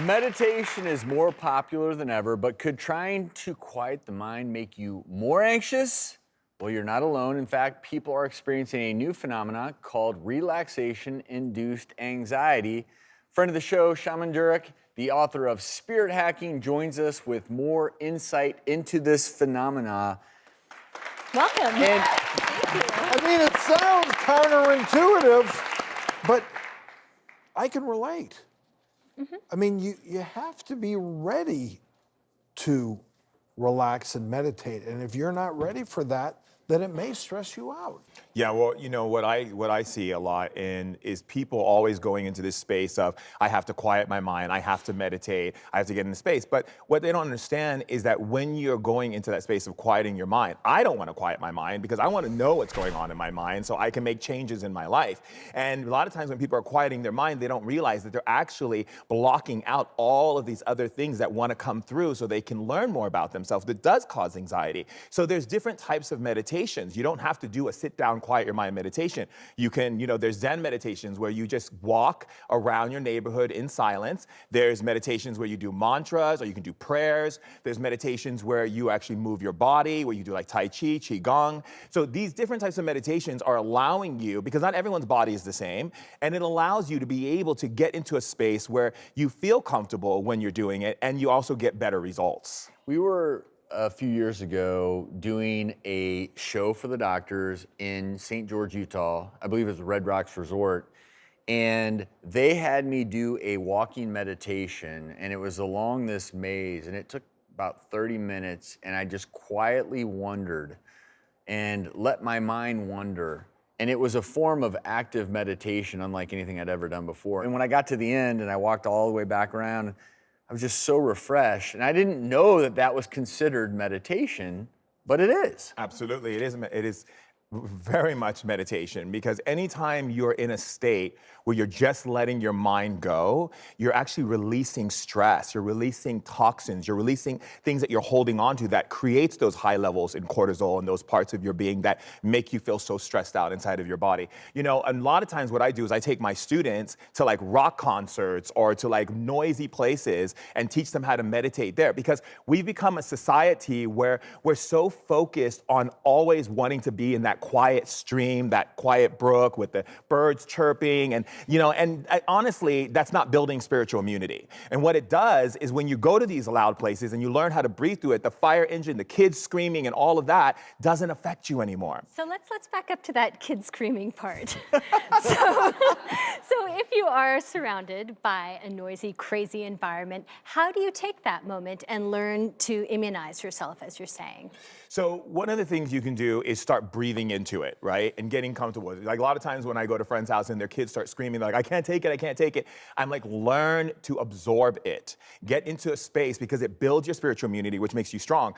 Meditation is more popular than ever, but could trying to quiet the mind make you more anxious? Well, you're not alone. In fact, people are experiencing a new phenomenon called relaxation-induced anxiety. Friend of the show, Shaman Durek, the author of Spirit Hacking, joins us with more insight into this phenomena. Welcome. And Thank you. I mean, it sounds counterintuitive, but I can relate. I mean, you have to be ready to relax and meditate. And if you're not ready for that, then it may stress you out. Yeah, well, you know, what I see a lot is people always going into this space of, I have to quiet my mind, I have to meditate, I have to get in the space. But what they don't understand is that when you're going into that space of quieting your mind, I don't want to quiet my mind because I want to know what's going on in my mind so I can make changes in my life. And a lot of times when people are quieting their mind, they don't realize that they're actually blocking out all of these other things that want to come through so they can learn more about themselves. That does cause anxiety. So there's different types of meditations. You don't have to do a sit down, quiet your mind meditation. You can, there's Zen meditations where you just walk around your neighborhood in silence. There's meditations where you do mantras or you can do prayers. There's meditations where you actually move your body, where you do like Tai Chi, Qigong. So these different types of meditations are allowing you, because not everyone's body is the same, and it allows you to be able to get into a space where you feel comfortable when you're doing it and you also get better results. we were a few years ago doing a show for the doctors in St. George, Utah. I believe it was Red Rocks Resort. And they had me do a walking meditation, and it was along this maze, and it took about 30 minutes, and I just quietly wandered and let my mind wander. And it was a form of active meditation, unlike anything I'd ever done before. And when I got to the end and I walked all the way back around, I was just so refreshed. And I didn't know that that was considered meditation, but it is. Absolutely, it is very much meditation, because anytime you're in a state where you're just letting your mind go, you're actually releasing stress, you're releasing toxins, you're releasing things that you're holding on to that creates those high levels in cortisol and those parts of your being that make you feel so stressed out inside of your body. You know, a lot of times what I do is I take my students to like rock concerts or to like noisy places and teach them how to meditate there, because we've become a society where we're so focused on always wanting to be in that quiet stream, that quiet brook with the birds chirping, and honestly, that's not building spiritual immunity. And what it does is when you go to these loud places and you learn how to breathe through it, the fire engine, the kids screaming, and all of that doesn't affect you anymore. So let's back up to that kid screaming part. So if you are surrounded by a noisy, crazy environment, how do you take that moment and learn to immunize yourself, as you're saying? So one of the things you can do is start breathing into it, right? And getting comfortable with it. Like a lot of times when I go to friends' house and their kids start screaming, they're like, I can't take it, I can't take it. I'm like, learn to absorb it. Get into a space, because it builds your spiritual immunity, which makes you strong.